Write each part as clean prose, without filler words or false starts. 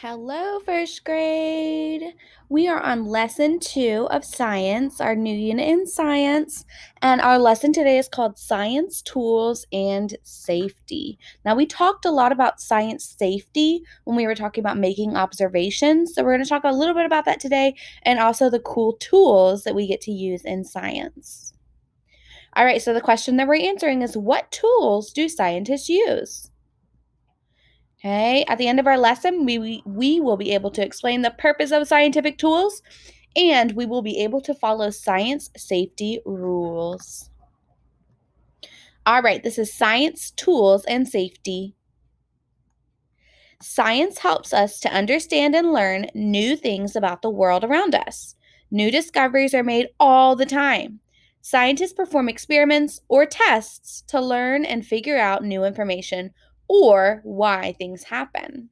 Hello, first grade. We are on lesson 2 of science, our new unit in science, and our lesson today is called Science Tools and Safety. Now, we talked a lot about science safety when we were talking about making observations, so we're going to talk a little bit about that today and also the cool tools that we get to use in science. All right, so the question that we're answering is what tools do scientists use? Okay, at the end of our lesson, we will be able to explain the purpose of scientific tools and we will be able to follow science safety rules. All right, this is science, tools, and safety. Science helps us to understand and learn new things about the world around us. New discoveries are made all the time. Scientists perform experiments or tests to learn and figure out new information or why things happen.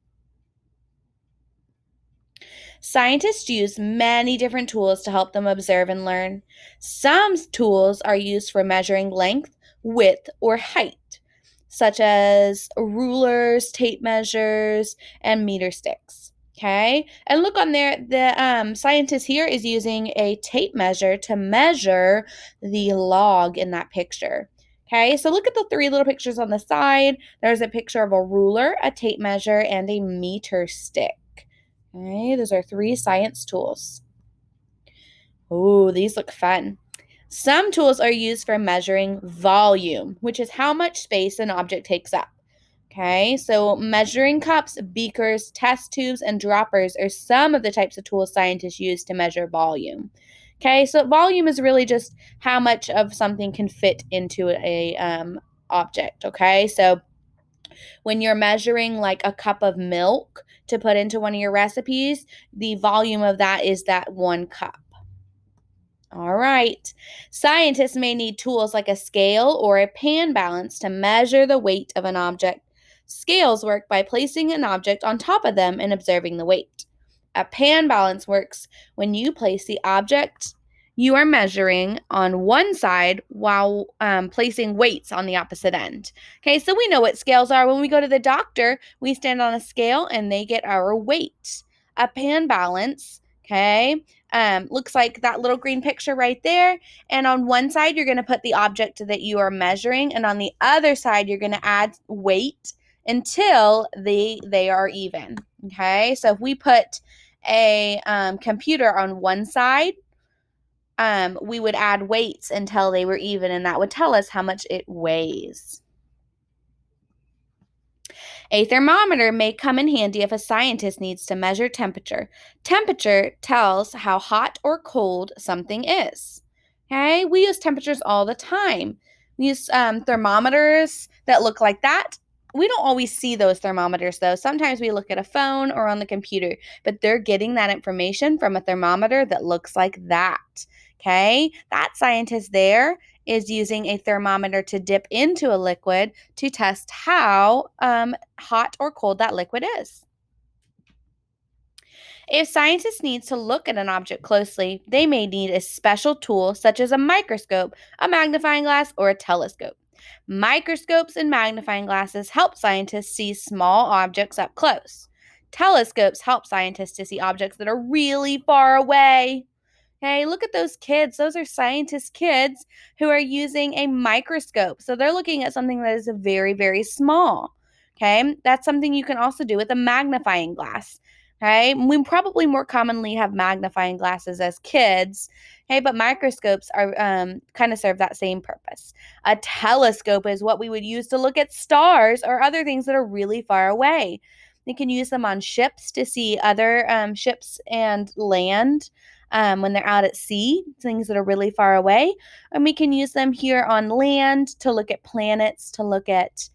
Scientists use many different tools to help them observe and learn. Some tools are used for measuring length, width, or height, such as rulers, tape measures, and meter sticks. Okay, and look on there, the scientist here is using a tape measure to measure the log in that picture. Okay, so look at the three little pictures on the side. There's a picture of a ruler, a tape measure, and a meter stick. Okay, those are three science tools. Oh, these look fun. Some tools are used for measuring volume, which is how much space an object takes up. Okay, so measuring cups, beakers, test tubes, and droppers are some of the types of tools scientists use to measure volume. Okay, so volume is really just how much of something can fit into a object. Okay, so when you're measuring like a cup of milk to put into one of your recipes, the volume of that is that 1 cup. All right. Scientists may need tools like a scale or a pan balance to measure the weight of an object. Scales work by placing an object on top of them and observing the weight. A pan balance works when you place the object you are measuring on one side while placing weights on the opposite end. Okay, so we know what scales are. When we go to the doctor, we stand on a scale and they get our weight. A pan balance, okay, looks like that little green picture right there. And on one side, you're going to put the object that you are measuring, and on the other side, you're going to add weight until they are even. Okay, so if we put a computer on one side, we would add weights until they were even, and that would tell us how much it weighs. A thermometer may come in handy if a scientist needs to measure temperature. Temperature tells how hot or cold something is. Okay, we use temperatures all the time. We use thermometers that look like that. We don't always see those thermometers though. Sometimes we look at a phone or on the computer, but they're getting that information from a thermometer that looks like that. Okay, that scientist there is using a thermometer to dip into a liquid to test how hot or cold that liquid is. If scientists need to look at an object closely, they may need a special tool such as a microscope, a magnifying glass, or a telescope. Microscopes and magnifying glasses help scientists see small objects up close. Telescopes help scientists to see objects that are really far away. Hey, look at those kids. Those are scientist kids who are using a microscope. So they're looking at something that is very, very small. Okay, that's something you can also do with a magnifying glass. Okay, we probably more commonly have magnifying glasses as kids. Okay, but microscopes are kind of serve that same purpose. A telescope is what we would use to look at stars or other things that are really far away. We can use them on ships to see other ships and land when they're out at sea, things that are really far away. And we can use them here on land to look at planets, to look at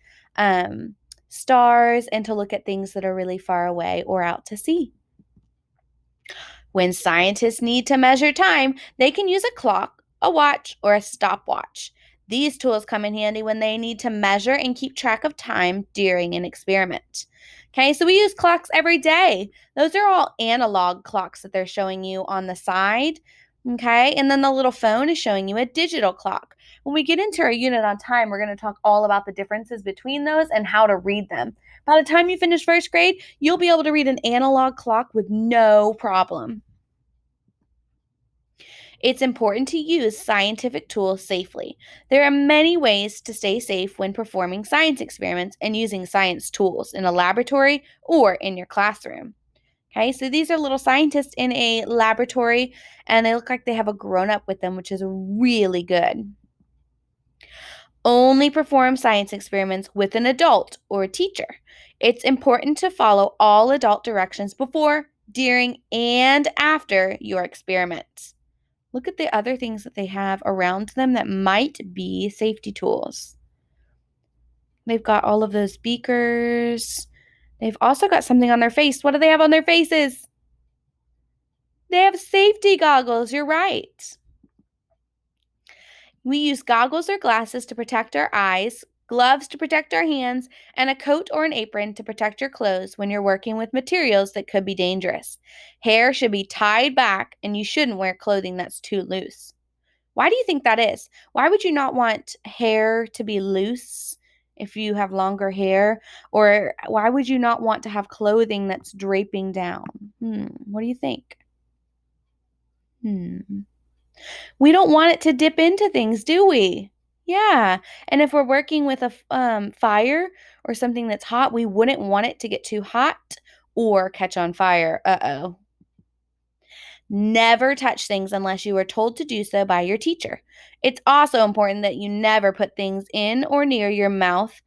stars, and to look at things that are really far away or out to sea. When scientists need to measure time, they can use a clock, a watch, or a stopwatch. These tools come in handy when they need to measure and keep track of time during an experiment. Okay, so we use clocks every day. Those are all analog clocks that they're showing you on the side. Okay, and then the little phone is showing you a digital clock. When we get into our unit on time, we're going to talk all about the differences between those and how to read them. By the time you finish first grade, you'll be able to read an analog clock with no problem. It's important to use scientific tools safely. There are many ways to stay safe when performing science experiments and using science tools in a laboratory or in your classroom. Okay, so these are little scientists in a laboratory, and they look like they have a grown up with them, which is really good. Only perform science experiments with an adult or a teacher. It's important to follow all adult directions before, during, and after your experiments. Look at the other things that they have around them that might be safety tools. They've got all of those beakers. They've also got something on their face. What do they have on their faces? They have safety goggles. You're right. We use goggles or glasses to protect our eyes, gloves to protect our hands, and a coat or an apron to protect your clothes when you're working with materials that could be dangerous. Hair should be tied back, and you shouldn't wear clothing that's too loose. Why do you think that is? Why would you not want hair to be loose if you have longer hair? Or why would you not want to have clothing that's draping down? What do you think? Hmm. We don't want it to dip into things, do we? Yeah. And if we're working with a fire or something that's hot, we wouldn't want it to get too hot or catch on fire. Uh-oh. Never touch things unless you are told to do so by your teacher. It's also important that you never put things in or near your mouth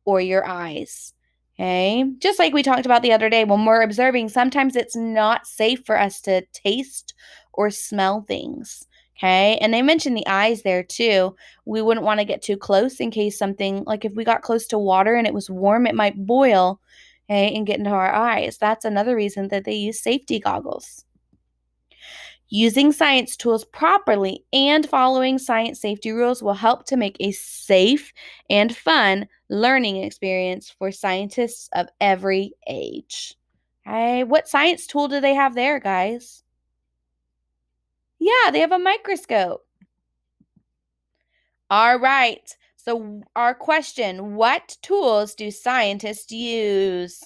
or your eyes. Okay. Just like we talked about the other day, when we're observing, sometimes it's not safe for us to taste or smell things. Okay. And they mentioned the eyes there too. We wouldn't want to get too close in case something, like if we got close to water and it was warm, it might boil, okay, and get into our eyes. That's another reason that they use safety goggles. Using science tools properly and following science safety rules will help to make a safe and fun learning experience for scientists of every age. Okay, what science tool do they have there, guys? Yeah, they have a microscope. All right. So, our question, what tools do scientists use?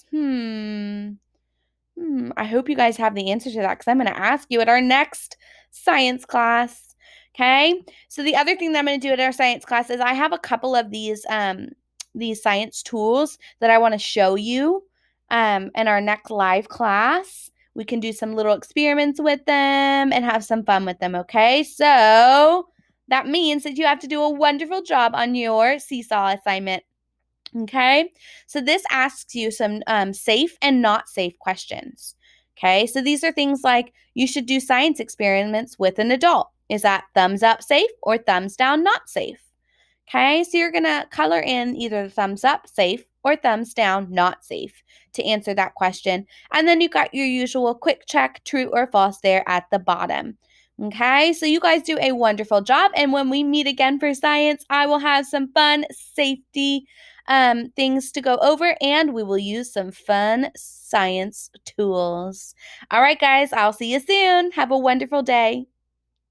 I hope you guys have the answer to that because I'm going to ask you at our next science class. Okay. So the other thing that I'm going to do at our science class is I have a couple of these science tools that I want to show you in our next live class. We can do some little experiments with them and have some fun with them. Okay. So that means that you have to do a wonderful job on your seesaw assignment. Okay, so this asks you some safe and not safe questions. Okay, so these are things like you should do science experiments with an adult. Is that thumbs up safe or thumbs down not safe? Okay, so you're gonna color in either the thumbs up safe or thumbs down not safe to answer that question. And then you got your usual quick check, true or false, there at the bottom. Okay, so you guys do a wonderful job. And when we meet again for science, I will have some fun safety things to go over, and we will use some fun science tools. All right, guys, I'll see you soon. Have a wonderful day.